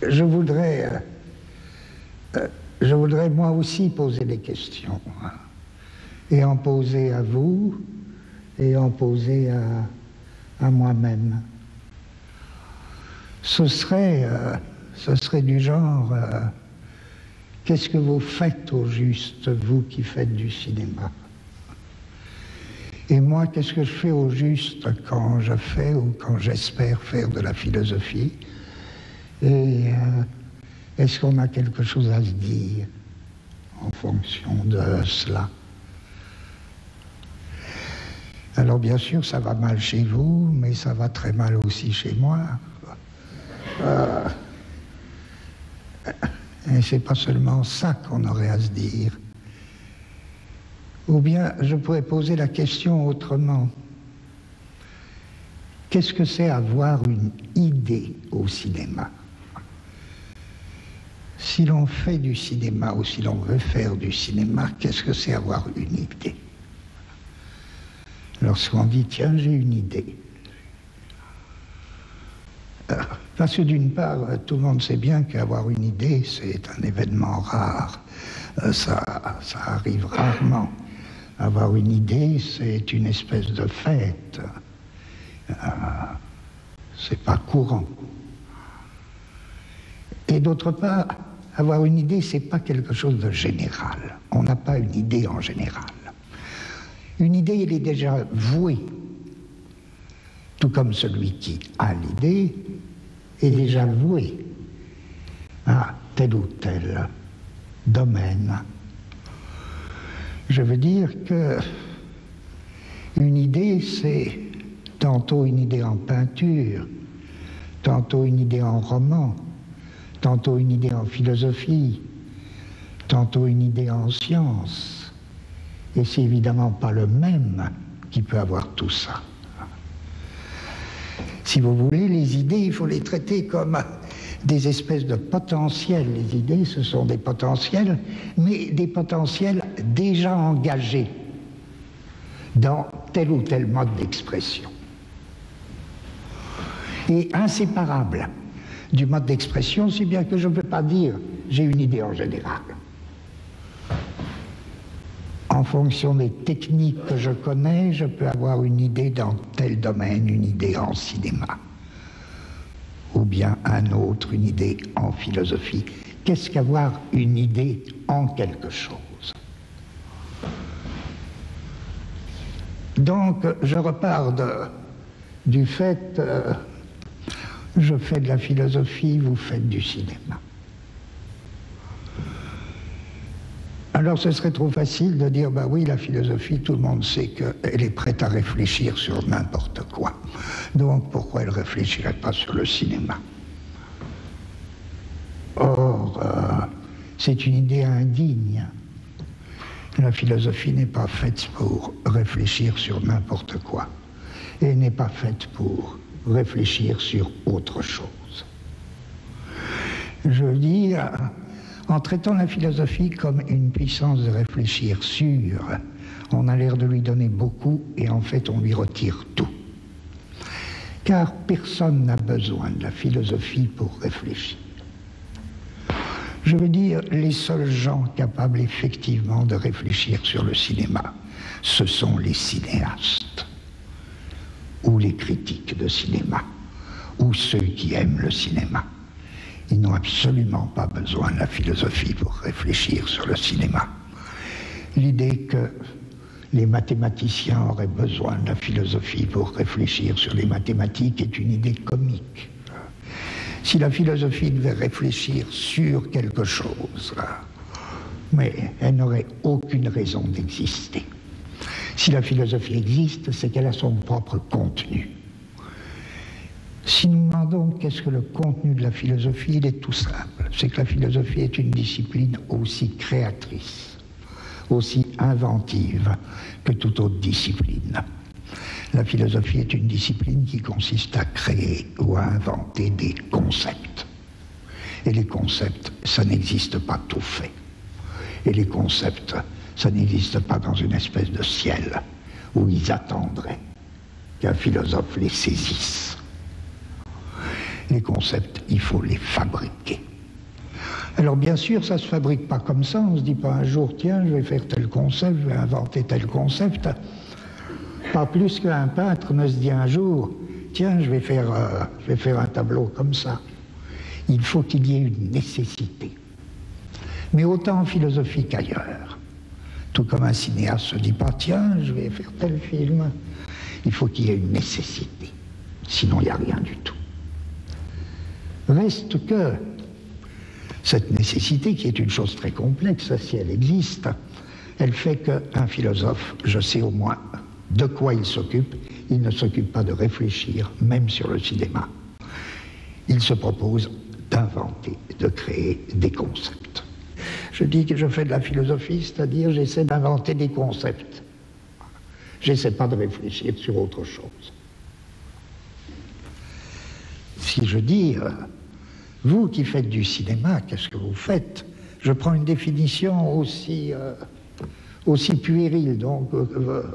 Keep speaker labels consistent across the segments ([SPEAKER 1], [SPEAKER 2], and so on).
[SPEAKER 1] je voudrais moi aussi poser des questions, hein, et en poser à vous, et en poser à moi-même. Ce serait du genre, qu'est-ce que vous faites au juste, vous qui faites du cinéma? Et moi, qu'est-ce que je fais au juste quand je fais ou quand j'espère faire de la philosophie? Et est-ce qu'on a quelque chose à se dire en fonction de cela? Alors bien sûr, ça va mal chez vous, mais ça va très mal aussi chez moi. Et c'est pas seulement ça qu'on aurait à se dire. Ou bien, je pourrais poser la question autrement. Qu'est-ce que c'est avoir une idée au cinéma? Si l'on fait du cinéma ou si l'on veut faire du cinéma, qu'est-ce que c'est avoir une idée? Lorsqu'on dit, tiens, j'ai une idée. Parce que d'une part, tout le monde sait bien qu'avoir une idée, c'est un événement rare. Ça arrive rarement. Avoir une idée, c'est une espèce de fête. C'est pas courant. Et d'autre part, avoir une idée, c'est pas quelque chose de général. On n'a pas une idée en général. Une idée, elle est déjà vouée. Tout comme celui qui a l'idée est déjà voué à tel ou tel domaine. Je veux dire que une idée, c'est tantôt une idée en peinture, tantôt une idée en roman, tantôt une idée en philosophie, tantôt une idée en sciences. Et c'est évidemment pas le même qui peut avoir tout ça. Si vous voulez, les idées, il faut les traiter comme des espèces de potentiels. Les idées, ce sont des potentiels, mais des potentiels déjà engagés dans tel ou tel mode d'expression. Et inséparables du mode d'expression, si bien que je ne peux pas dire « j'ai une idée en général ». En fonction des techniques que je connais, je peux avoir une idée dans tel domaine, une idée en cinéma, ou bien un autre, une idée en philosophie. Qu'est-ce qu'avoir une idée en quelque chose? Donc, je repars du fait, je fais de la philosophie, vous faites du cinéma. Alors ce serait trop facile de dire, bah oui, la philosophie, tout le monde sait qu'elle est prête à réfléchir sur n'importe quoi. Donc pourquoi elle ne réfléchirait pas sur le cinéma? Or, c'est une idée indigne. La philosophie n'est pas faite pour réfléchir sur n'importe quoi. Et n'est pas faite pour réfléchir sur autre chose. Je veux dire, en traitant la philosophie comme une puissance de réfléchir sur, on a l'air de lui donner beaucoup et en fait on lui retire tout. Car personne n'a besoin de la philosophie pour réfléchir. Je veux dire, les seuls gens capables effectivement de réfléchir sur le cinéma, ce sont les cinéastes, ou les critiques de cinéma, ou ceux qui aiment le cinéma. Ils n'ont absolument pas besoin de la philosophie pour réfléchir sur le cinéma. L'idée que les mathématiciens auraient besoin de la philosophie pour réfléchir sur les mathématiques est une idée comique. Si la philosophie devait réfléchir sur quelque chose, mais elle n'aurait aucune raison d'exister. Si la philosophie existe, c'est qu'elle a son propre contenu. Si nous demandons qu'est-ce que le contenu de la philosophie, il est tout simple. C'est que la philosophie est une discipline aussi créatrice, aussi inventive que toute autre discipline. La philosophie est une discipline qui consiste à créer ou à inventer des concepts. Et les concepts, ça n'existe pas tout fait. Et les concepts, ça n'existe pas dans une espèce de ciel où ils attendraient qu'un philosophe les saisisse. Les concepts, il faut les fabriquer. Alors bien sûr, ça ne se fabrique pas comme ça, on ne se dit pas un jour, tiens, je vais faire tel concept, je vais inventer tel concept. Pas plus qu'un peintre ne se dit un jour, tiens, je vais faire un tableau comme ça. Il faut qu'il y ait une nécessité. Mais autant en philosophie qu'ailleurs. Tout comme un cinéaste ne se dit pas, tiens, je vais faire tel film. Il faut qu'il y ait une nécessité. Sinon, il n'y a rien du tout. Reste que cette nécessité, qui est une chose très complexe, si elle existe, elle fait qu'un philosophe, je sais au moins de quoi il s'occupe, il ne s'occupe pas de réfléchir, même sur le cinéma. Il se propose d'inventer, de créer des concepts. Je dis que je fais de la philosophie, c'est-à-dire j'essaie d'inventer des concepts. J'essaie pas de réfléchir sur autre chose. Si je dis, vous qui faites du cinéma, qu'est-ce que vous faites? Je prends une définition aussi puérile, donc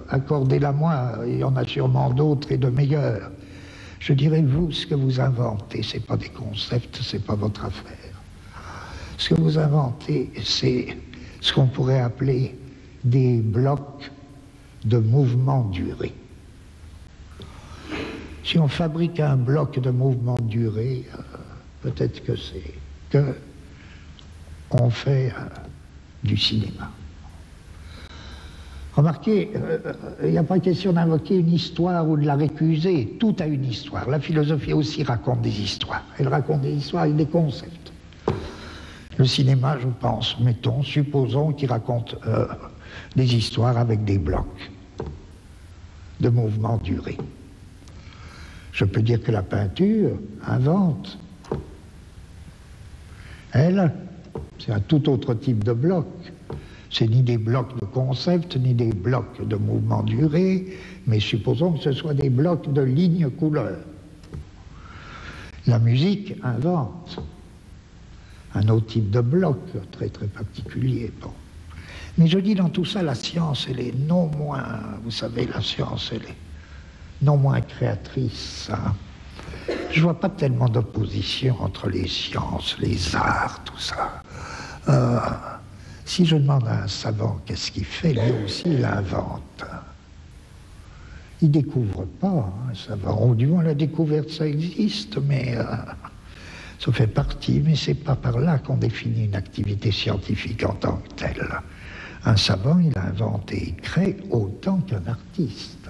[SPEAKER 1] accordez-la-moi, il y en a sûrement d'autres et de meilleurs. Je dirais, vous, ce que vous inventez, c'est pas des concepts, c'est pas votre affaire. Ce que vous inventez, c'est ce qu'on pourrait appeler des blocs de mouvement duré. Si on fabrique un bloc de mouvement duré, peut-être que c'est que on fait du cinéma. Remarquez, il n'y a pas question d'invoquer une histoire ou de la récuser. Tout a une histoire. La philosophie aussi raconte des histoires. Elle raconte des histoires avec des concepts. Le cinéma, je pense, supposons qu'il raconte des histoires avec des blocs de mouvement duré. Je peux dire que la peinture invente. Elle, c'est un tout autre type de bloc. C'est ni des blocs de concept, ni des blocs de mouvement duré, mais supposons que ce soit des blocs de lignes couleurs. La musique invente un autre type de bloc, très très particulier. Bon. Mais je dis dans tout ça, la science, elle est non moins, vous savez, la science, elle est non moins créatrice. Hein. Je vois pas tellement d'opposition entre les sciences, les arts, tout ça. Si je demande à un savant qu'est-ce qu'il fait, lui aussi il invente. Il découvre pas, un savant. Ou du moins la découverte ça existe, mais ça fait partie, mais c'est pas par là qu'on définit une activité scientifique en tant que telle. Un savant, il invente et il crée autant qu'un artiste.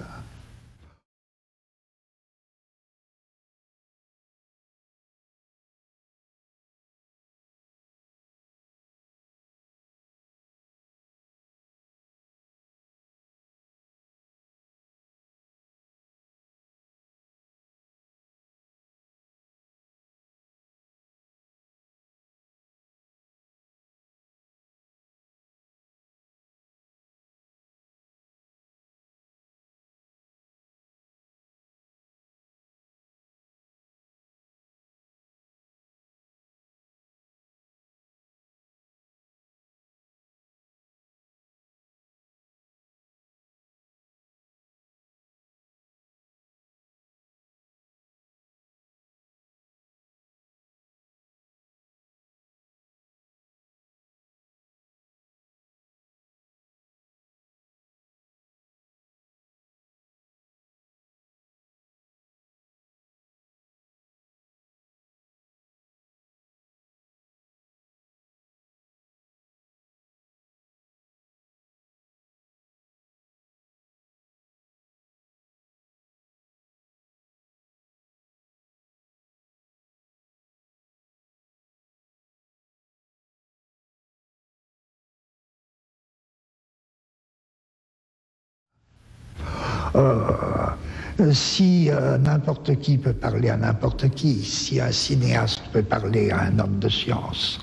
[SPEAKER 1] Si n'importe qui peut parler à n'importe qui, si un cinéaste peut parler à un homme de science,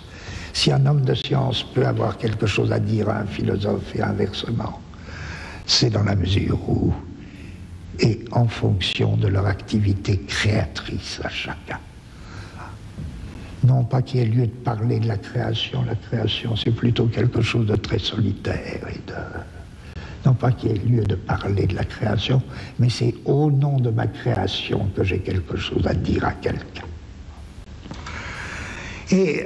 [SPEAKER 1] si un homme de science peut avoir quelque chose à dire à un philosophe et inversement, c'est dans la mesure où, et en fonction de leur activité créatrice à chacun. Non pas qu'il y ait lieu de parler de la création c'est plutôt quelque chose de très solitaire et de... Non pas qu'il y ait lieu de parler de la création, mais c'est au nom de ma création que j'ai quelque chose à dire à quelqu'un. Et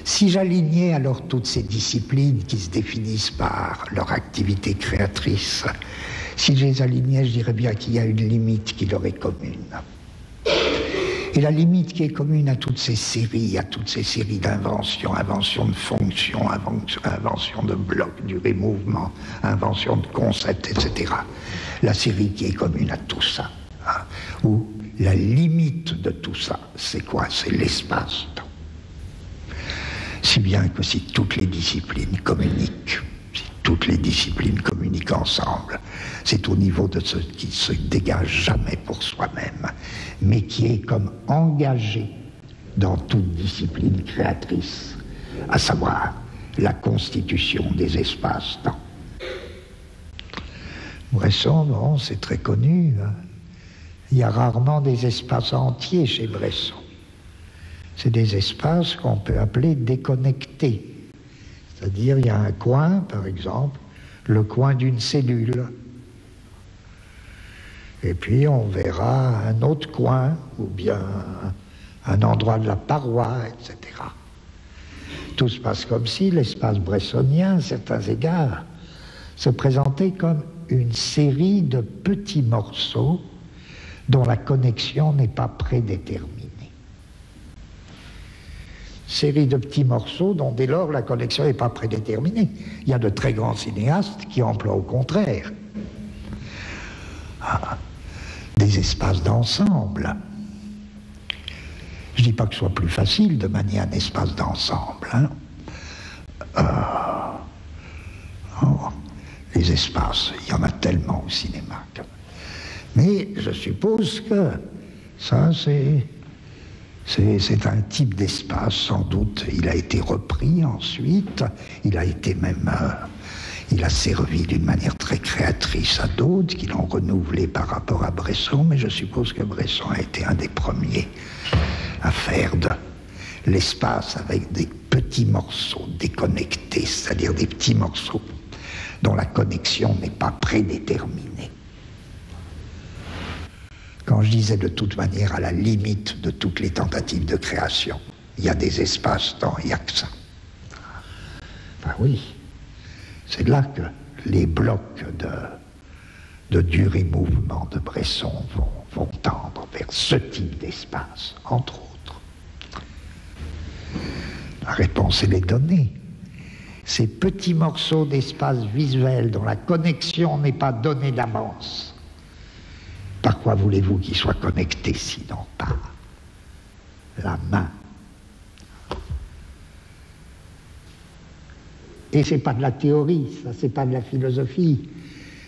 [SPEAKER 1] si j'alignais alors toutes ces disciplines qui se définissent par leur activité créatrice, si je les alignais, je dirais bien qu'il y a une limite qui leur est commune. Et la limite qui est commune à toutes ces séries d'inventions, inventions de fonctions, inventions de blocs, durée, mouvement, invention de concepts, etc. La série qui est commune à tout ça, hein, ou la limite de tout ça, c'est quoi? C'est l'espace-temps. Si bien que si toutes les disciplines communiquent, ensemble, c'est au niveau de ce qui se dégage jamais pour soi-même, mais qui est comme engagé dans toute discipline créatrice, à savoir la constitution des espaces-temps. Bresson, bon, c'est très connu, hein. Il y a rarement des espaces entiers chez Bresson. C'est des espaces qu'on peut appeler déconnectés. C'est-à-dire, il y a un coin, par exemple, le coin d'une cellule. Et puis, on verra un autre coin, ou bien un endroit de la paroi, etc. Tout se passe comme si l'espace bressonien, à certains égards, se présentait comme une série de petits morceaux dont la connexion n'est pas prédéterminée. Série de petits morceaux dont dès lors la connexion n'est pas prédéterminée. Il y a de très grands cinéastes qui emploient au contraire des espaces d'ensemble. Je ne dis pas que ce soit plus facile de manier un espace d'ensemble, hein. Les espaces, il y en a tellement au cinéma. Mais je suppose que ça, c'est un type d'espace, sans doute. Il a été repris ensuite, il a servi d'une manière très créatrice à d'autres qui l'ont renouvelé par rapport à Bresson, mais je suppose que Bresson a été un des premiers à faire de l'espace avec des petits morceaux déconnectés, c'est-à-dire des petits morceaux dont la connexion n'est pas prédéterminée. Quand je disais de toute manière à la limite de toutes les tentatives de création, il y a des espaces-temps, il n'y a que ça. Enfin oui, c'est là que les blocs de durée-mouvement de Bresson vont tendre vers ce type d'espace, entre autres. La réponse, elle est donnée. Ces petits morceaux d'espace visuel dont la connexion n'est pas donnée d'avance, par quoi voulez-vous qu'ils soient connectés sinon par la main? Et c'est pas de la théorie, ça, c'est pas de la philosophie,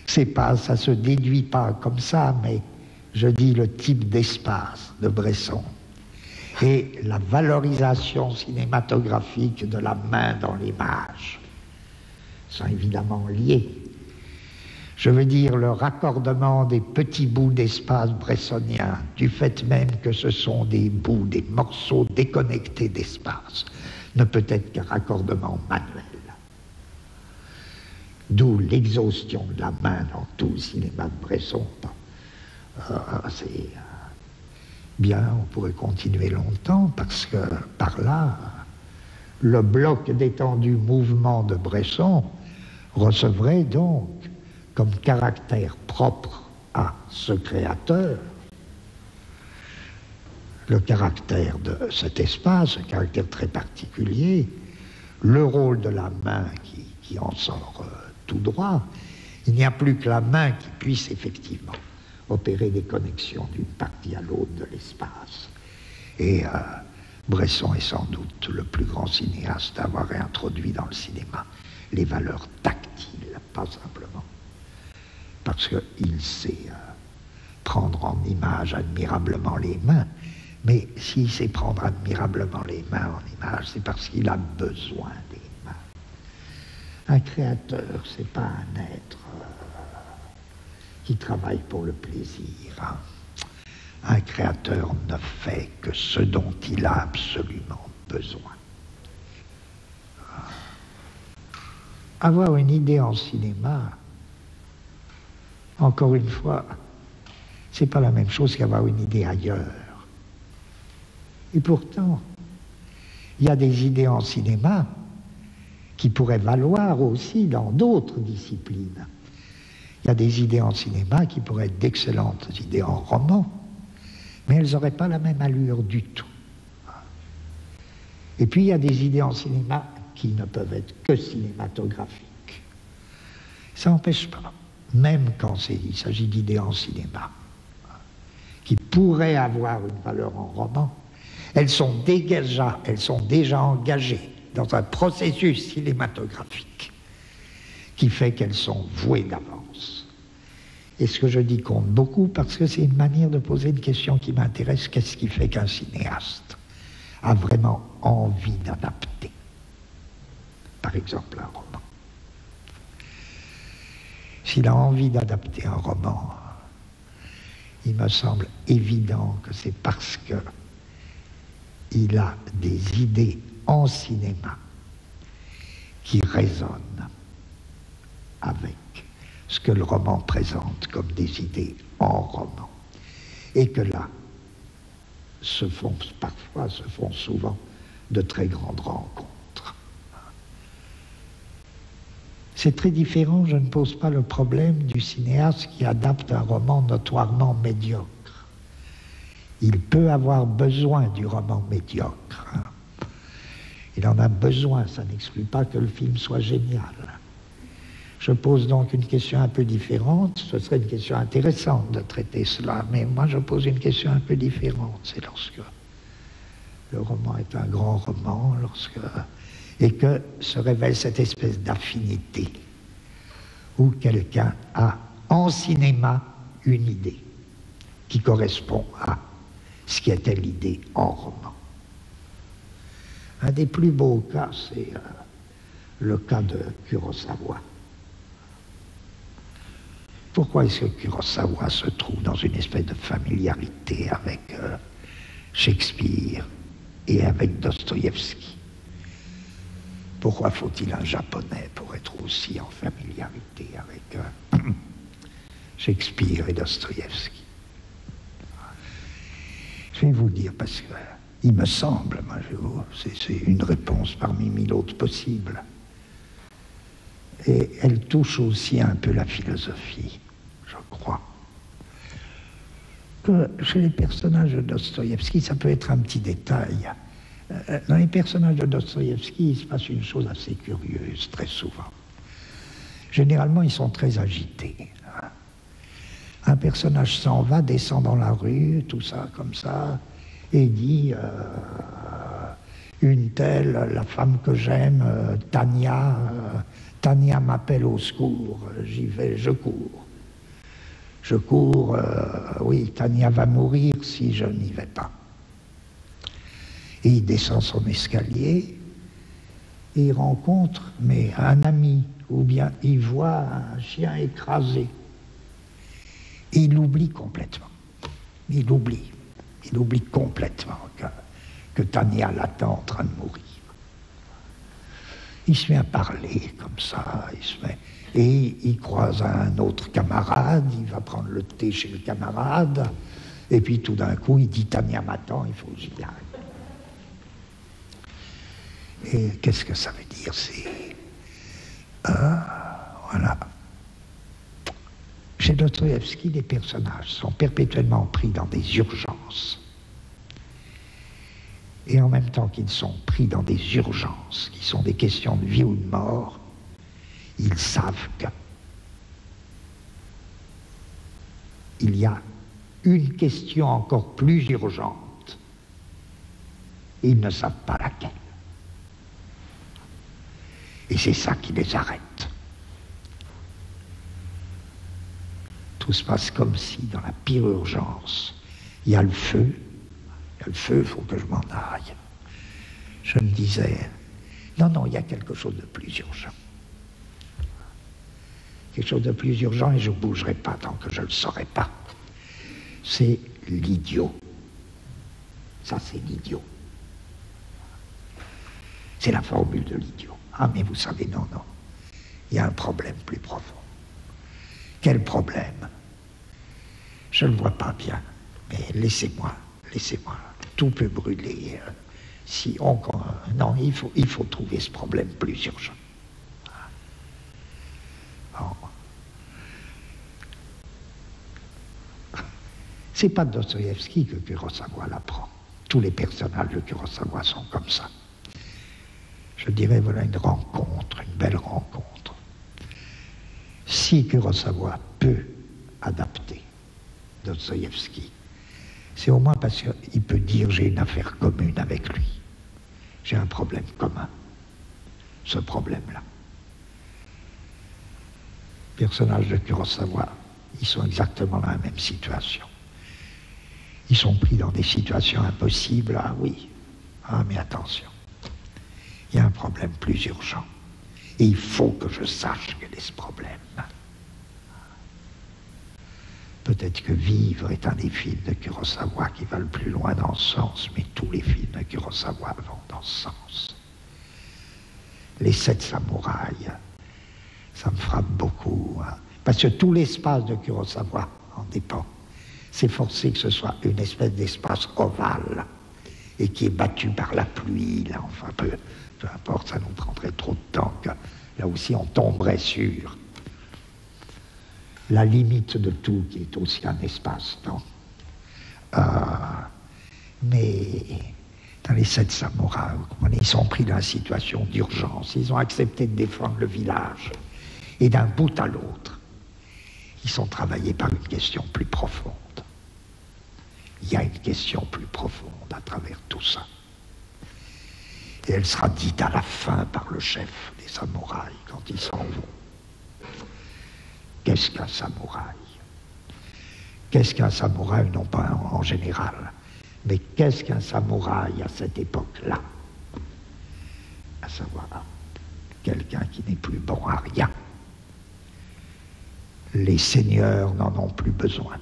[SPEAKER 1] ça se déduit pas comme ça, mais je dis le type d'espace de Bresson et la valorisation cinématographique de la main dans l'image sont évidemment liés. Je veux dire le raccordement des petits bouts d'espace bressonien, du fait même que ce sont des bouts, des morceaux déconnectés d'espace, ne peut être qu'un raccordement manuel. D'où l'exhaustion de la main dans tout le cinéma de Bresson. C'est bien, on pourrait continuer longtemps, parce que par là, le bloc d'étendu mouvement de Bresson recevrait donc comme caractère propre à ce créateur, le caractère de cet espace, un caractère très particulier, le rôle de la main qui en sort tout droit. Il n'y a plus que la main qui puisse effectivement opérer des connexions d'une partie à l'autre de l'espace. Et Bresson est sans doute le plus grand cinéaste à avoir introduit dans le cinéma les valeurs tactiles, pas simplement parce qu'il sait prendre en image admirablement les mains, mais s'il sait prendre admirablement les mains en image, c'est parce qu'il a besoin des mains. Un créateur, c'est pas un être qui travaille pour le plaisir, hein. Un créateur ne fait que ce dont il a absolument besoin. Avoir une idée en cinéma, encore une fois, c'est pas la même chose qu'avoir une idée ailleurs. Et pourtant, Il y a des idées en cinéma qui pourraient valoir aussi dans d'autres disciplines. Il y a des idées en cinéma qui pourraient être d'excellentes idées en roman, mais elles n'auraient pas la même allure du tout. Et puis il y a des idées en cinéma qui ne peuvent être que cinématographiques. Ça n'empêche pas, même quand il s'agit d'idées en cinéma, qui pourraient avoir une valeur en roman, elles sont déjà engagées dans un processus cinématographique qui fait qu'elles sont vouées d'avance. Et ce que je dis compte beaucoup parce que c'est une manière de poser une question qui m'intéresse. Qu'est-ce qui fait qu'un cinéaste a vraiment envie d'adapter, par exemple, un roman? S'il a envie d'adapter un roman, il me semble évident que c'est parce qu'il a des idées en cinéma qui résonnent avec ce que le roman présente comme des idées en roman. Et que là, se font souvent de très grandes rencontres. C'est très différent, je ne pose pas le problème du cinéaste qui adapte un roman notoirement médiocre. Il peut avoir besoin du roman médiocre. Il en a besoin, ça n'exclut pas que le film soit génial. Je pose donc une question un peu différente. Ce serait une question intéressante de traiter cela, mais moi je pose une question un peu différente. C'est lorsque le roman est un grand roman, et que se révèle cette espèce d'affinité où quelqu'un a en cinéma une idée qui correspond à ce qui était l'idée en roman. Un des plus beaux cas, c'est le cas de Kurosawa. Pourquoi est-ce que Kurosawa se trouve dans une espèce de familiarité avec Shakespeare et avec Dostoïevski? Pourquoi faut-il un Japonais pour être aussi en familiarité avec Shakespeare et Dostoïevski? Je vais vous dire, parce que il me semble, c'est une réponse parmi mille autres possibles, et elle touche aussi un peu la philosophie, je crois, que chez les personnages de Dostoïevski, ça peut être un petit détail. Dans les personnages de Dostoïevski, il se passe une chose assez curieuse, très souvent. Généralement, ils sont très agités. Un personnage s'en va, descend dans la rue, tout ça, comme ça, et dit une telle, la femme que j'aime, Tania m'appelle au secours, j'y vais, je cours. Je cours, oui, Tania va mourir si je n'y vais pas. Et il descend son escalier et il rencontre un ami, ou bien il voit un chien écrasé. Et il l'oublie complètement. Il oublie complètement que Tania l'attend en train de mourir. Il se met à parler comme ça, et il croise un autre camarade, il va prendre le thé chez le camarade, et puis tout d'un coup il dit Tania m'attend, il faut que j'y aille. Et qu'est-ce que ça veut dire? C'est voilà. Chez Dostoïevski, les personnages sont perpétuellement pris dans des urgences. Et en même temps qu'ils sont pris dans des urgences, qui sont des questions de vie ou de mort, ils savent qu'il y a une question encore plus urgente. Et ils ne savent pas laquelle. Et c'est ça qui les arrête. Tout se passe comme si, dans la pire urgence, il y a le feu. Il y a le feu, il faut que je m'en aille. Je me disais, non, il y a quelque chose de plus urgent. Quelque chose de plus urgent et je ne bougerai pas tant que je ne le saurai pas. C'est l'idiot. Ça, c'est l'idiot. C'est la formule de l'idiot. Ah, mais vous savez, non. Il y a un problème plus profond. Quel problème? Je ne le vois pas bien, mais laissez-moi. Tout peut brûler. Si on, non, il faut trouver ce problème plus urgent. Bon. C'est pas Dostoïevski que Kurosawa l'apprend. Tous les personnages de Kurosawa sont comme ça. Je dirais, voilà une rencontre, une belle rencontre. Si Kurosawa peut adapter Dostoïevski, c'est au moins parce qu'il peut dire j'ai une affaire commune avec lui. J'ai un problème commun. Ce problème-là. Les personnages de Kurosawa, ils sont exactement dans la même situation. Ils sont pris dans des situations impossibles. Ah oui, ah mais attention, il y a un problème plus urgent. Et il faut que je sache quel est ce problème. Peut-être que Vivre est un des films de Kurosawa qui va le plus loin dans ce sens, mais tous les films de Kurosawa vont dans ce sens. Les 7 samouraïs, ça me frappe beaucoup, hein, parce que tout l'espace de Kurosawa en dépend. C'est forcé que ce soit une espèce d'espace ovale et qui est battu par la pluie, là, enfin peu importe, ça nous prendrait trop de temps, que là aussi on tomberait sur la limite de tout, qui est aussi un espace-temps. Mais dans les 7 samouraïs, ils sont pris dans une situation d'urgence, ils ont accepté de défendre le village, et d'un bout à l'autre, ils sont travaillés par une question plus profonde. Il y a une question plus profonde à travers tout ça. Et elle sera dite à la fin par le chef des samouraïs quand ils s'en vont. Qu'est-ce qu'un samouraï? Qu'est-ce qu'un samouraï, non pas en général, mais qu'est-ce qu'un samouraï à cette époque-là? À savoir, quelqu'un qui n'est plus bon à rien. Les seigneurs n'en ont plus besoin.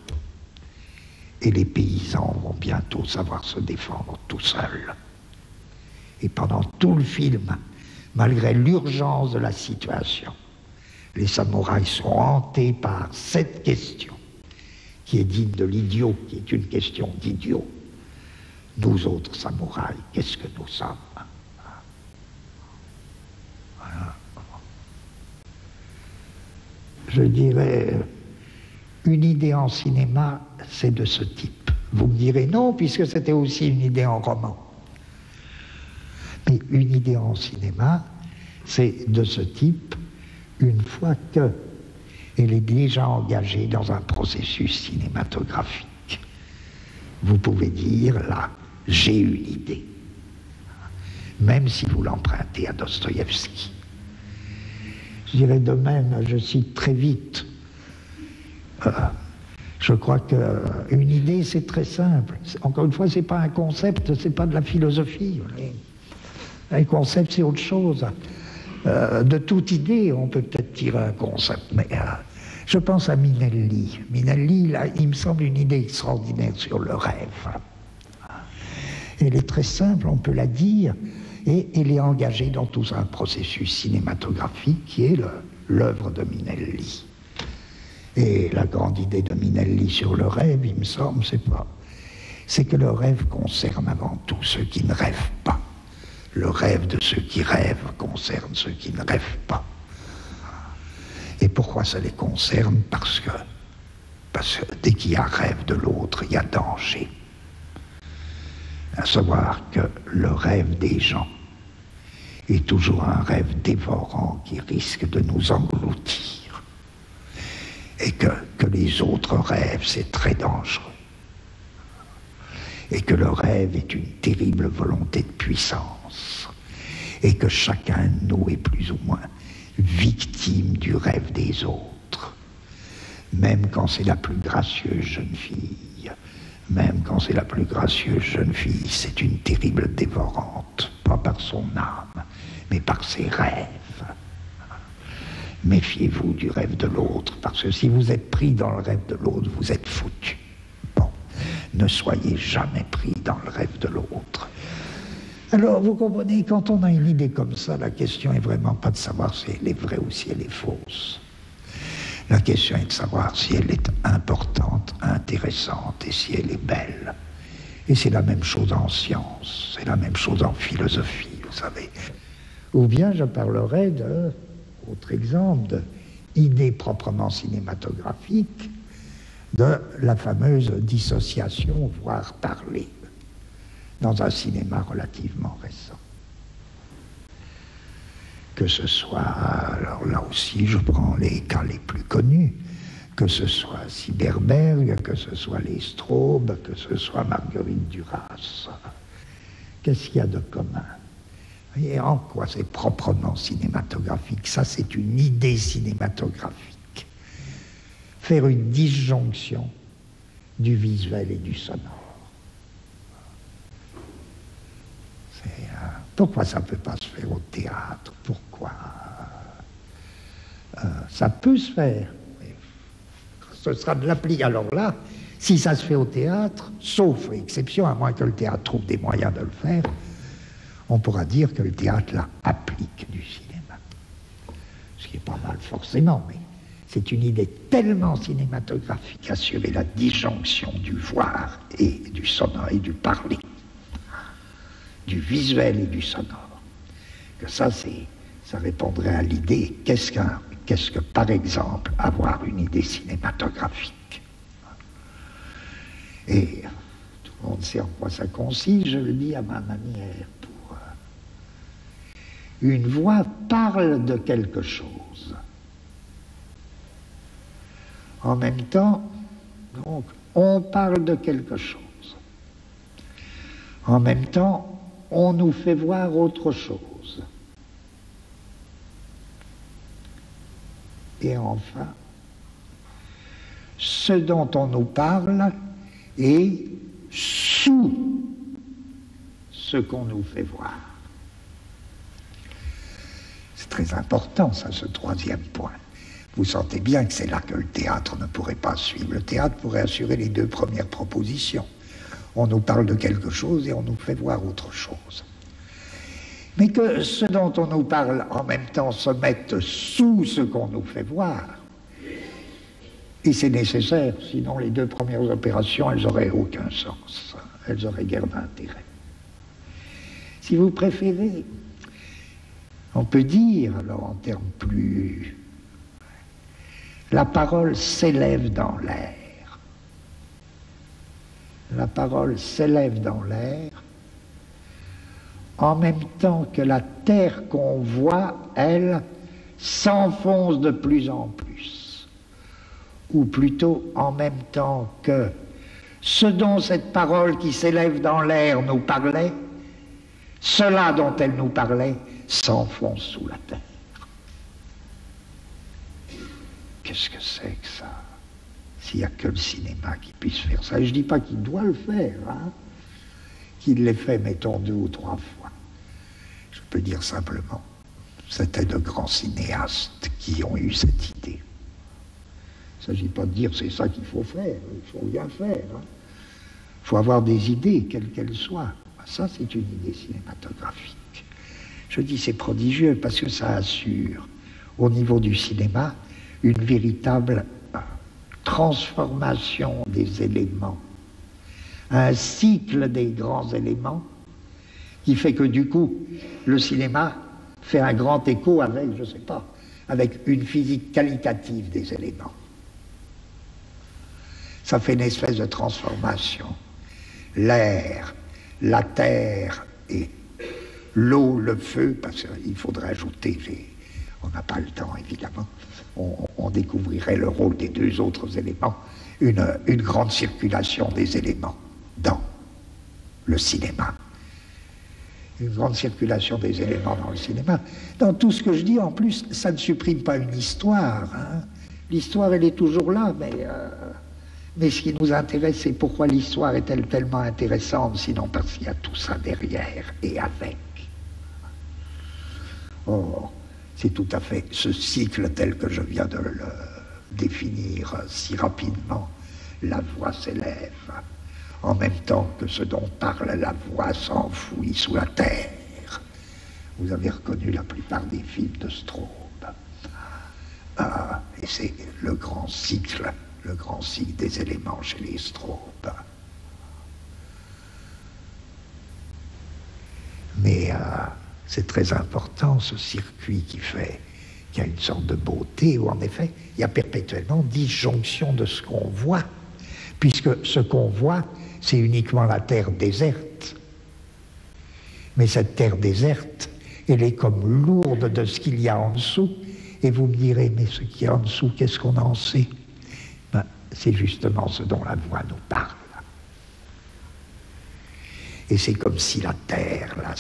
[SPEAKER 1] Et les paysans vont bientôt savoir se défendre tout seuls. Et pendant tout le film, malgré l'urgence de la situation, les samouraïs sont hantés par cette question, qui est digne de l'idiot, qui est une question d'idiot. Nous autres samouraïs, qu'est-ce que nous sommes? Voilà. Je dirais, une idée en cinéma, c'est de ce type. Vous me direz non, puisque c'était aussi une idée en roman. Mais une idée en cinéma, c'est de ce type, une fois qu'elle est déjà engagée dans un processus cinématographique. Vous pouvez dire, là, j'ai une idée. Même si vous l'empruntez à Dostoïevski. Je dirais de même, je cite très vite, je crois qu'une idée, c'est très simple. Encore une fois, ce n'est pas un concept, ce n'est pas de la philosophie. Un concept, c'est autre chose. De toute idée, on peut peut-être tirer un concept, mais je pense à Minelli. Minelli, là, il me semble une idée extraordinaire sur le rêve. Elle est très simple, on peut la dire, et elle est engagée dans tout un processus cinématographique qui est l'œuvre de Minelli. Et la grande idée de Minelli sur le rêve, il me semble, c'est que le rêve concerne avant tout ceux qui ne rêvent pas. Le rêve de ceux qui rêvent concerne ceux qui ne rêvent pas. Et pourquoi ça les concerne? Parce que dès qu'il y a rêve de l'autre, il y a danger. À savoir que le rêve des gens est toujours un rêve dévorant qui risque de nous engloutir. Et que les autres rêves, c'est très dangereux. Et que le rêve est une terrible volonté de puissance. Et que chacun de nous est plus ou moins victime du rêve des autres. Même quand c'est la plus gracieuse jeune fille. Même quand c'est la plus gracieuse jeune fille, c'est une terrible dévorante. Pas par son âme, mais par ses rêves. Méfiez-vous du rêve de l'autre, parce que si vous êtes pris dans le rêve de l'autre, vous êtes foutu. Bon, ne soyez jamais pris dans le rêve de l'autre. Alors, vous comprenez, quand on a une idée comme ça, la question est vraiment pas de savoir si elle est vraie ou si elle est fausse. La question est de savoir si elle est importante, intéressante, et si elle est belle. Et c'est la même chose en sciences, c'est la même chose en philosophie, vous savez. Ou bien je parlerai de, autre exemple, d'idée proprement cinématographique, de la fameuse dissociation, voire parler, dans un cinéma relativement récent. Que ce soit, alors là aussi je prends les cas les plus connus, que ce soit Syberberg, que ce soit les Straub, que ce soit Marguerite Duras. Qu'est-ce qu'il y a de commun? Et en quoi c'est proprement cinématographique? Ça, c'est une idée cinématographique. Faire une disjonction du visuel et du sonore. Pourquoi ça ne peut pas se faire au théâtre? Pourquoi ça peut se faire. Ce sera de l'appli. Alors là, si ça se fait au théâtre, sauf exception, à moins que le théâtre trouve des moyens de le faire, on pourra dire que le théâtre là applique du cinéma. Ce qui n'est pas mal forcément, mais c'est une idée tellement cinématographique, assurer la disjonction du voir et du sonore et du parler, du visuel et du sonore, que ça répondrait à l'idée qu'est-ce que, par exemple, avoir une idée cinématographique. Et tout le monde sait en quoi ça consiste, je le dis à ma manière. Une voix parle de quelque chose. En même temps, donc, on parle de quelque chose. En même temps, on nous fait voir autre chose. Et enfin, ce dont on nous parle est sous ce qu'on nous fait voir. C'est très important, ça, ce troisième point. Vous sentez bien que c'est là que le théâtre ne pourrait pas suivre. Le théâtre pourrait assurer les deux premières propositions. On nous parle de quelque chose et on nous fait voir autre chose. Mais que ce dont on nous parle en même temps se mette sous ce qu'on nous fait voir, et c'est nécessaire, sinon les deux premières opérations, elles n'auraient aucun sens, elles auraient guère d'intérêt. Si vous préférez, on peut dire, alors en termes plus... La parole s'élève dans l'air. La parole s'élève dans l'air en même temps que la terre qu'on voit, elle, s'enfonce de plus en plus. Ou plutôt en même temps que ce dont cette parole qui s'élève dans l'air nous parlait, cela dont elle nous parlait s'enfonce sous la terre. Qu'est-ce que c'est que ça? S'il n'y a que le cinéma qui puisse faire ça. Et je ne dis pas qu'il doit le faire, hein, qu'il l'ait fait, mettons, 2 ou 3 fois. Je peux dire simplement, c'était de grands cinéastes qui ont eu cette idée. Il ne s'agit pas de dire c'est ça qu'il faut faire, il faut bien faire. Il faut avoir des idées, quelles qu'elles soient. Ça, c'est une idée cinématographique. Je dis c'est prodigieux parce que ça assure, au niveau du cinéma, une véritable transformation des éléments, un cycle des grands éléments qui fait que du coup, le cinéma fait un grand écho avec, je ne sais pas, avec une physique qualitative des éléments. Ça fait une espèce de transformation. L'air, la terre et l'eau, le feu, parce qu'il faudrait ajouter, on n'a pas le temps évidemment, on découvrirait le rôle des 2 autres éléments, une grande circulation des éléments dans le cinéma. Une grande circulation des éléments dans le cinéma. Dans tout ce que je dis, en plus, ça ne supprime pas une histoire. Hein. L'histoire, elle est toujours là, mais ce qui nous intéresse, c'est pourquoi l'histoire est-elle tellement intéressante, sinon parce qu'il y a tout ça derrière et avec. Or, c'est tout à fait ce cycle tel que je viens de le définir si rapidement. La voix s'élève, en même temps que ce dont parle la voix s'enfouit sous la terre. Vous avez reconnu la plupart des films de Straub. Et c'est le grand cycle des éléments chez les Straub. Mais c'est très important, ce circuit qui fait qu'il y a une sorte de beauté, où en effet, il y a perpétuellement disjonction de ce qu'on voit, puisque ce qu'on voit, c'est uniquement la terre déserte. Mais cette terre déserte, elle est comme lourde de ce qu'il y a en dessous, et vous me direz, mais ce qu'il y a en dessous, qu'est-ce qu'on en sait? Ben, c'est justement ce dont la voix nous parle. Et c'est comme si la terre, là,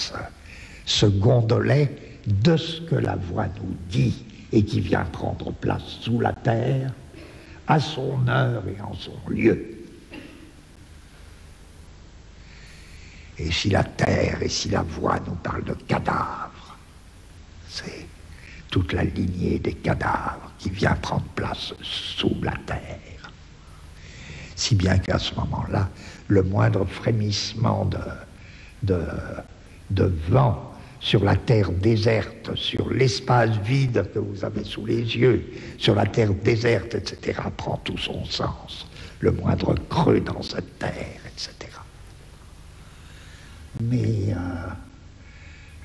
[SPEAKER 1] se gondolait de ce que la voix nous dit et qui vient prendre place sous la terre, à son heure et en son lieu. Et si la terre et si la voix nous parlent de cadavres, c'est toute la lignée des cadavres qui vient prendre place sous la terre. Si bien qu'à ce moment-là, le moindre frémissement de vent sur la terre déserte, sur l'espace vide que vous avez sous les yeux, sur la terre déserte, etc., prend tout son sens. Le moindre creux dans cette terre, etc. Mais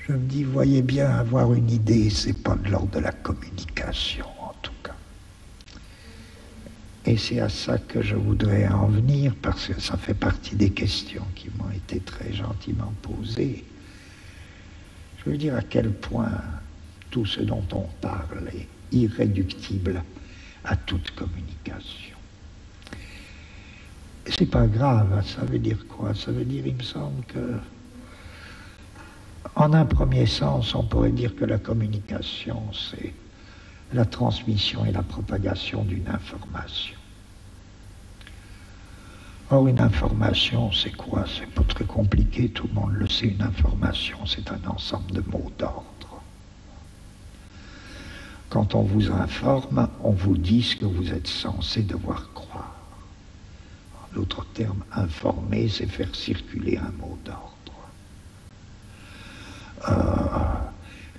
[SPEAKER 1] je me dis, voyez bien, avoir une idée, c'est pas de l'ordre de la communication, en tout cas. Et c'est à ça que je voudrais en venir, parce que ça fait partie des questions qui m'ont été très gentiment posées. Je veux dire à quel point tout ce dont on parle est irréductible à toute communication. C'est pas grave, ça veut dire quoi? Ça veut dire, il me semble que, en un premier sens, on pourrait dire que la communication, c'est la transmission et la propagation d'une information. Or, une information, c'est quoi? C'est pas très compliqué, tout le monde le sait. Une information, c'est un ensemble de mots d'ordre. Quand on vous informe, on vous dit ce que vous êtes censé devoir croire. En d'autres termes, informer, c'est faire circuler un mot d'ordre.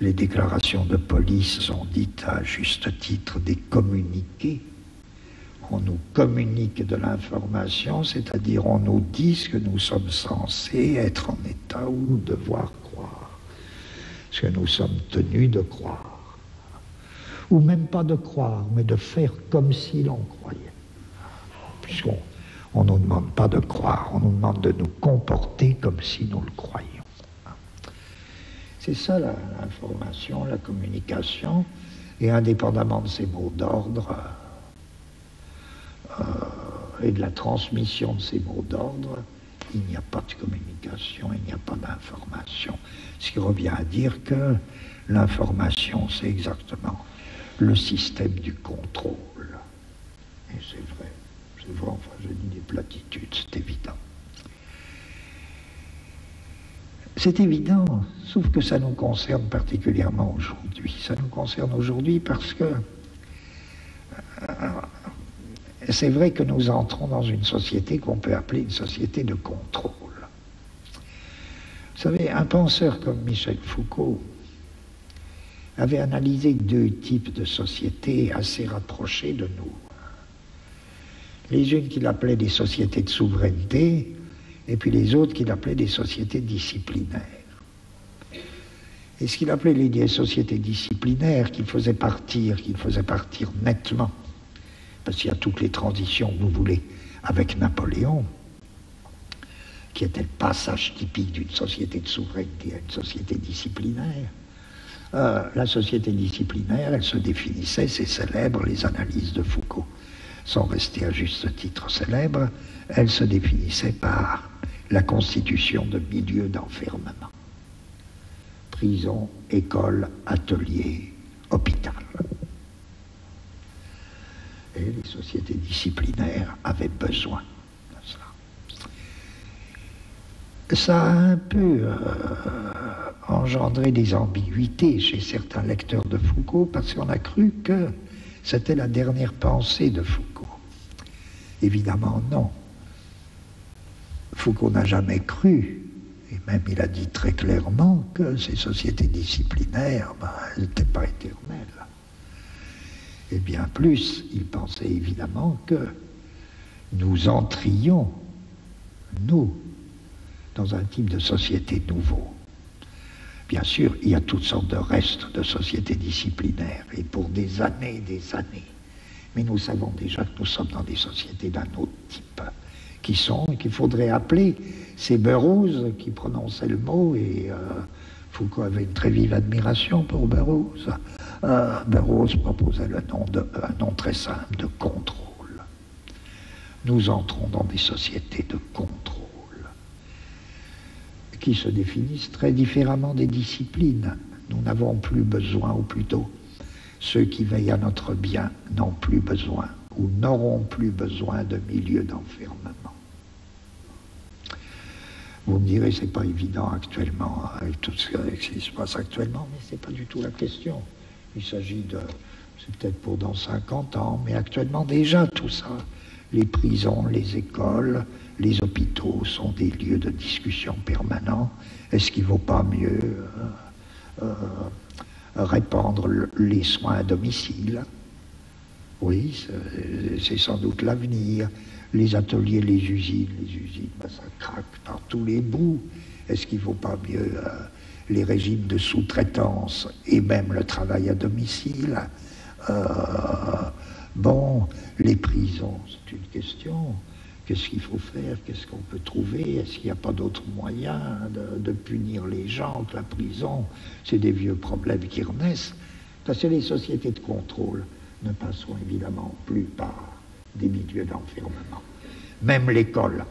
[SPEAKER 1] Les déclarations de police sont dites à juste titre des communiqués. On nous communique de l'information, c'est-à-dire on nous dit ce que nous sommes censés être en état ou devoir croire, ce que nous sommes tenus de croire, ou même pas de croire, mais de faire comme si l'on croyait. Puisqu'on ne nous demande pas de croire, on nous demande de nous comporter comme si nous le croyions. C'est ça l'information, la communication, et indépendamment de ces mots d'ordre, et de la transmission de ces mots d'ordre, il n'y a pas de communication, il n'y a pas d'information. Ce qui revient à dire que l'information, c'est exactement le système du contrôle. Et c'est vrai, enfin je dis des platitudes, c'est évident. C'est évident, sauf que ça nous concerne particulièrement aujourd'hui. Ça nous concerne aujourd'hui parce que c'est vrai que nous entrons dans une société qu'on peut appeler une société de contrôle. Vous savez, un penseur comme Michel Foucault avait analysé deux types de sociétés assez rapprochées de nous. Les unes qu'il appelait des sociétés de souveraineté, et puis les autres qu'il appelait des sociétés disciplinaires. Et ce qu'il appelait les sociétés disciplinaires, qu'il faisait partir nettement, parce qu'il y a toutes les transitions que vous voulez, avec Napoléon, qui était le passage typique d'une société de souveraineté à une société disciplinaire. La société disciplinaire, elle se définissait, c'est célèbre, les analyses de Foucault sont restées à juste titre célèbres, elle se définissait par la constitution de milieux d'enfermement. Prison, école, atelier, hôpital. Et les sociétés disciplinaires avaient besoin de ça. Ça a un peu engendré des ambiguïtés chez certains lecteurs de Foucault parce qu'on a cru que c'était la dernière pensée de Foucault. Évidemment, non. Foucault n'a jamais cru, et même il a dit très clairement que ces sociétés disciplinaires, elles n'étaient pas éternelles. Et bien plus, il pensait évidemment que nous entrions, nous, dans un type de société nouveau.
[SPEAKER 2] Bien sûr, il y a toutes sortes de restes de sociétés disciplinaires, et pour des années, mais nous savons déjà que nous sommes dans des sociétés d'un autre type, qu'il faudrait appeler ces Burroughs qui prononçaient le mot, et Foucault avait une très vive admiration pour Burroughs. Burroughs proposait un nom très simple de contrôle. Nous entrons dans des sociétés de contrôle qui se définissent très différemment des disciplines. Nous n'avons plus besoin, ou plutôt, ceux qui veillent à notre bien n'ont plus besoin ou n'auront plus besoin de milieux d'enfermement. Vous me direz, c'est pas évident actuellement, avec tout ce qui se passe actuellement, mais c'est pas du tout la question. Il s'agit de, c'est peut-être pour dans 50 ans, mais actuellement déjà tout ça, les prisons, les écoles, les hôpitaux sont des lieux de discussion permanents. Est-ce qu'il ne vaut pas mieux répandre les soins à domicile? Oui, c'est sans doute l'avenir. Les ateliers, les usines, ben, ça craque par tous les bouts. Est-ce qu'il ne vaut pas mieux les régimes de sous-traitance et même le travail à domicile? Bon, les prisons, c'est une question. Qu'est-ce qu'il faut faire? Qu'est-ce qu'on peut trouver? Est-ce qu'il n'y a pas d'autres moyens de punir les gens que la prison? C'est des vieux problèmes qui renaissent. Parce que les sociétés de contrôle ne passeront évidemment plus par des milieux d'enfermement. Même l'école.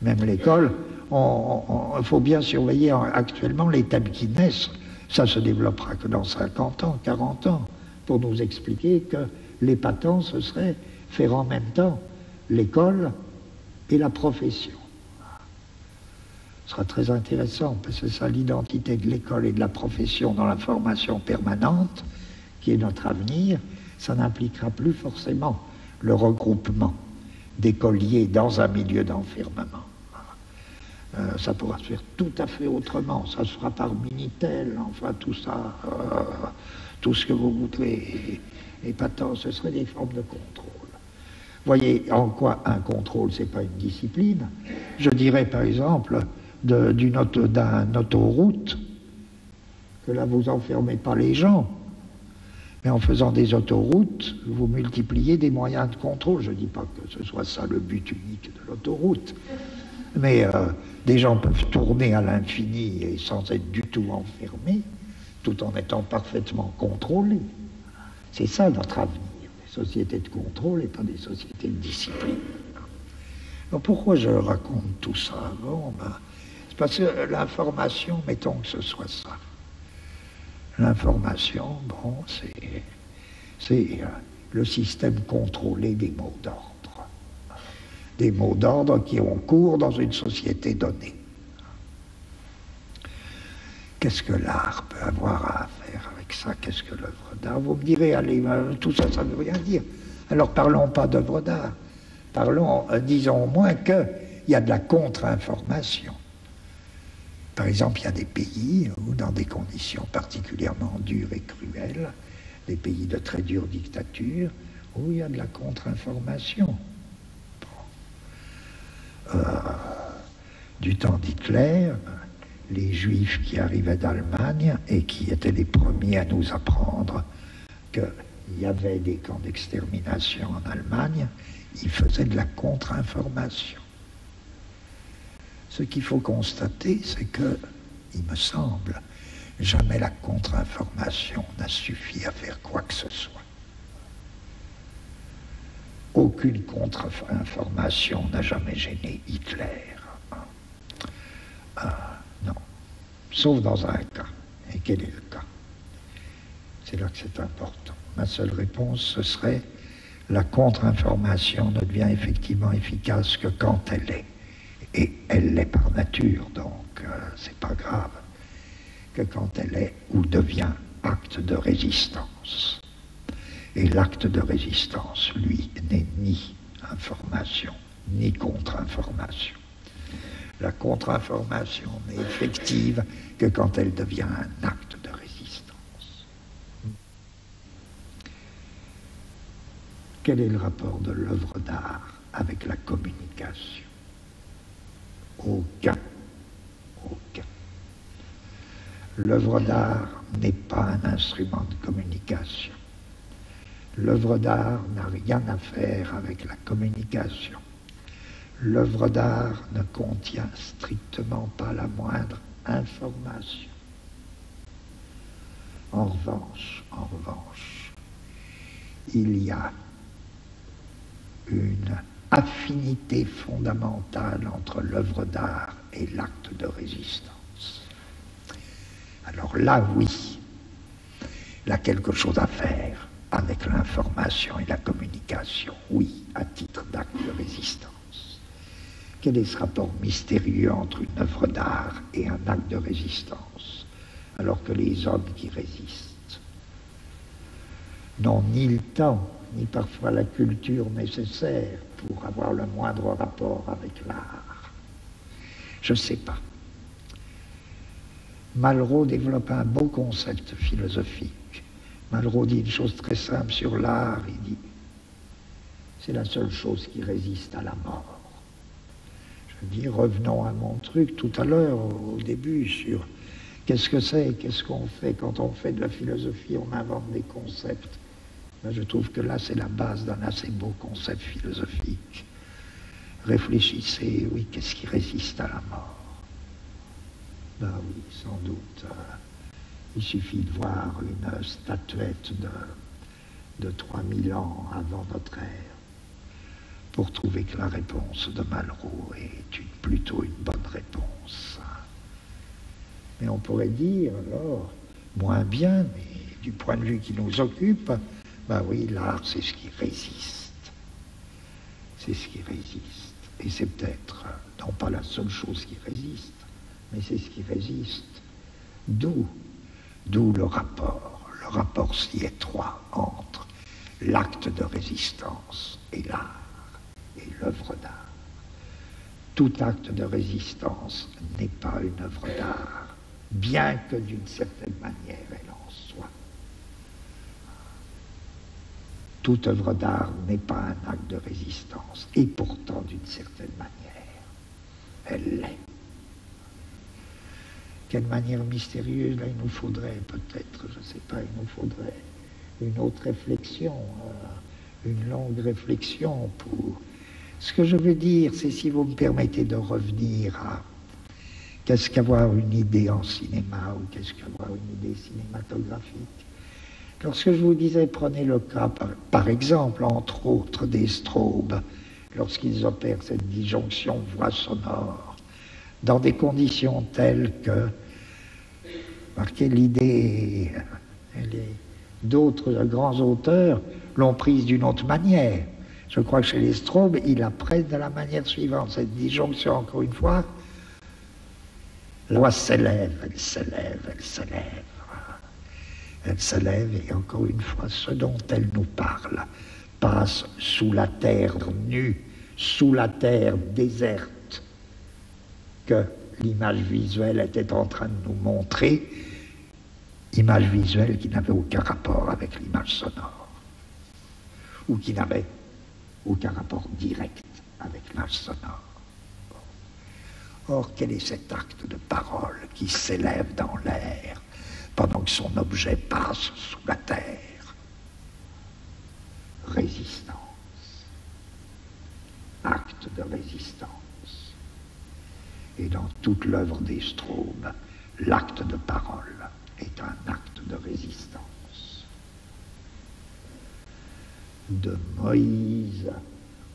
[SPEAKER 2] Même l'école, il faut bien surveiller actuellement les thèmes qui naissent. Ça se développera que dans 50 ans, 40 ans, pour nous expliquer que l'épatant, ce serait faire en même temps l'école et la profession. Ce sera très intéressant, parce que c'est ça l'identité de l'école et de la profession dans la formation permanente, qui est notre avenir. Ça n'impliquera plus forcément le regroupement d'écoliers dans un milieu d'enfermement. Ça pourra se faire tout à fait autrement. Ça se fera par Minitel, enfin tout ça, tout ce que vous voudrez. Épatant, ce serait des formes de contrôle. Voyez en quoi un contrôle, c'est pas une discipline. Je dirais par exemple d'un autoroute que là vous enfermez pas les gens, mais en faisant des autoroutes, vous multipliez des moyens de contrôle. Je ne dis pas que ce soit ça le but unique de l'autoroute, mais des gens peuvent tourner à l'infini et sans être du tout enfermés, tout en étant parfaitement contrôlés. C'est ça notre avenir, des sociétés de contrôle et pas des sociétés de discipline. Alors pourquoi je raconte tout ça? Bon, c'est parce que l'information, mettons que ce soit ça. L'information, bon, c'est le système contrôlé des mots d'ordre. Des mots d'ordre qui ont cours dans une société donnée. Qu'est-ce que l'art peut avoir à faire avec ça? Qu'est-ce que l'œuvre d'art? Vous me direz, allez, tout ça, ça ne veut rien dire. Alors parlons pas d'œuvre d'art. Parlons, disons au moins qu'il y a de la contre-information. Par exemple, il y a des pays où, dans des conditions particulièrement dures et cruelles, des pays de très dure dictature, où il y a de la contre-information. Bon. Du temps d'Hitler, les Juifs qui arrivaient d'Allemagne et qui étaient les premiers à nous apprendre qu'il y avait des camps d'extermination en Allemagne, ils faisaient de la contre-information. Ce qu'il faut constater, c'est que, il me semble, jamais la contre-information n'a suffi à faire quoi que ce soit. Aucune contre-information n'a jamais gêné Hitler. Non. Sauf dans un cas. Et quel est le cas? C'est là que c'est important. Ma seule réponse, ce serait la contre-information ne devient effectivement efficace que quand elle est. Et elle l'est par nature, donc c'est pas grave, que quand elle est ou devient acte de résistance. Et l'acte de résistance, lui, n'est ni information, ni contre-information. La contre-information n'est effective que quand elle devient un acte de résistance. Quel est le rapport de l'œuvre d'art avec la communication? Aucun. Aucun. L'œuvre d'art n'est pas un instrument de communication. L'œuvre d'art n'a rien à faire avec la communication. L'œuvre d'art ne contient strictement pas la moindre information. En revanche, il y a une affinité fondamentale entre l'œuvre d'art et l'acte de résistance. Alors là, oui, il y a quelque chose à faire avec l'information et la communication, oui, à titre d'acte de résistance. Quel est ce rapport mystérieux entre une œuvre d'art et un acte de résistance, alors que les hommes qui résistent n'ont ni le temps, ni parfois la culture nécessaire pour avoir le moindre rapport avec l'art? Je ne sais pas. Malraux développe un beau concept philosophique. Malraux dit une chose très simple sur l'art, il dit « c'est la seule chose qui résiste à la mort ». Je dis, revenons à mon truc tout à l'heure, au début, sur qu'est-ce que c'est, qu'est-ce qu'on fait. Quand on fait de la philosophie, on invente des concepts. Ben, je trouve que là, c'est la base d'un assez beau concept philosophique. Réfléchissez, oui, qu'est-ce qui résiste à la mort? Ben oui, sans doute. Il suffit de voir une statuette de 3000 ans avant notre ère pour trouver que la réponse de Malraux est plutôt une bonne réponse. Mais on pourrait dire, alors, moins bien, mais du point de vue qui nous occupe, ben oui, l'art, c'est ce qui résiste. C'est ce qui résiste. Et c'est peut-être, non pas la seule chose qui résiste, mais c'est ce qui résiste. D'où le rapport si étroit entre l'acte de résistance et l'art, et l'œuvre d'art. Tout acte de résistance n'est pas une œuvre d'art, bien que d'une certaine manière elle en soit. Toute œuvre d'art n'est pas un acte de résistance, et pourtant d'une certaine manière, elle l'est. Quelle manière mystérieuse, là, il nous faudrait peut-être, je ne sais pas, il nous faudrait une autre réflexion, une longue réflexion pour... Ce que je veux dire, c'est, si vous me permettez de revenir à qu'est-ce qu'avoir une idée en cinéma ou qu'est-ce qu'avoir une idée cinématographique. Lorsque je vous disais, prenez le cas, par exemple, entre autres, des Straub, lorsqu'ils opèrent cette disjonction voix-sonore, dans des conditions telles que, marquez l'idée, d'autres grands auteurs l'ont prise d'une autre manière. Je crois que chez les Straub, ils la prennent de la manière suivante. Cette disjonction, encore une fois, la voix s'élève, elle s'élève, elle s'élève. Elle s'élève et encore une fois, ce dont elle nous parle passe sous la terre nue, sous la terre déserte que l'image visuelle était en train de nous montrer, image visuelle qui n'avait aucun rapport avec l'image sonore, ou qui n'avait aucun rapport direct avec l'image sonore. Or, quel est cet acte de parole qui s'élève dans l'air pendant que son objet passe sous la terre? Résistance. Acte de résistance. Et dans toute l'œuvre des Straub, l'acte de parole est un acte de résistance. De Moïse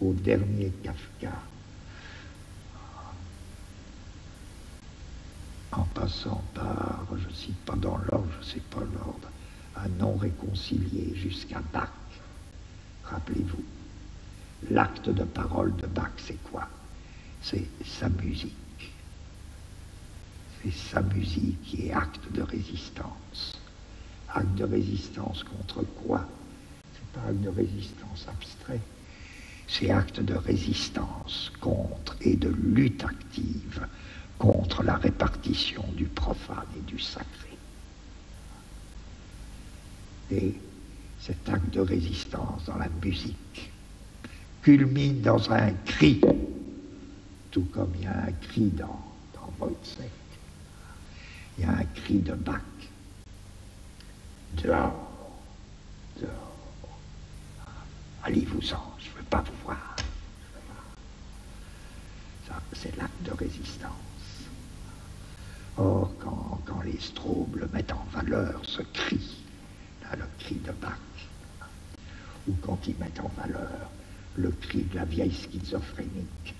[SPEAKER 2] au dernier Kafka, en passant par, je ne cite pas dans l'ordre, je ne sais pas l'ordre, un non réconcilié jusqu'à Bach. Rappelez-vous, l'acte de parole de Bach, c'est quoi? C'est sa musique. C'est sa musique qui est acte de résistance. Acte de résistance contre quoi? C'est pas acte de résistance abstrait. C'est acte de résistance contre et de lutte active contre la répartition du profane et du sacré. Et cet acte de résistance dans la musique culmine dans un cri, tout comme il y a un cri dans Wojciech. Il y a un cri de Bach. Dehors, dehors. Allez-vous-en, je ne veux pas vous voir. Ça, c'est l'acte de résistance. Or, quand les Straubles mettent en valeur ce cri, là, le cri de Bach, ou quand ils mettent en valeur le cri de la vieille schizophrénique,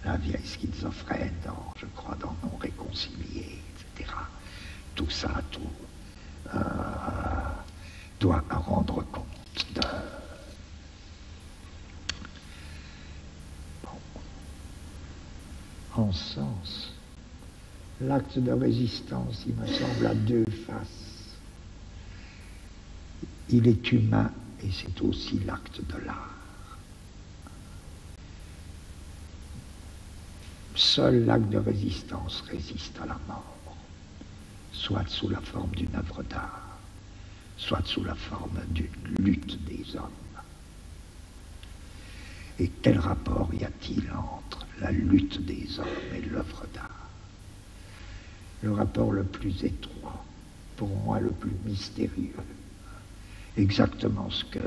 [SPEAKER 2] la vieille schizophrène, je crois, dans Non réconcilié, etc. Tout ça, doit rendre compte de... Bon. En ce sens, l'acte de résistance, il me semble, a deux faces. Il est humain et c'est aussi l'acte de l'art. Seul l'acte de résistance résiste à la mort, soit sous la forme d'une œuvre d'art, soit sous la forme d'une lutte des hommes. Et quel rapport y a-t-il entre la lutte des hommes et l'œuvre d'art? Le rapport le plus étroit, pour moi le plus mystérieux, exactement ce que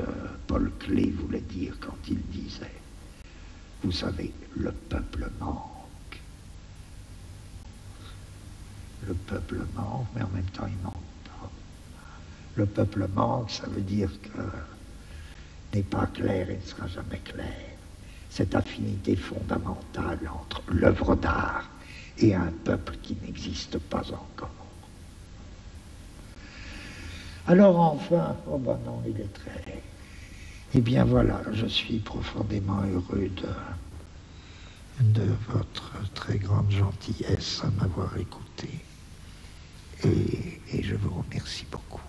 [SPEAKER 2] Paul Klee voulait dire quand il disait, vous savez, le peuple manque. Le peuple manque, mais en même temps il manque pas. Le peuple manque, ça veut dire que n'est pas clair et ne sera jamais clair. Cette affinité fondamentale entre l'œuvre d'art et un peuple qui n'existe pas encore. Alors enfin, oh ben non, il est très... Eh bien voilà, je suis profondément heureux de votre très grande gentillesse à m'avoir écouté. Et je vous remercie beaucoup.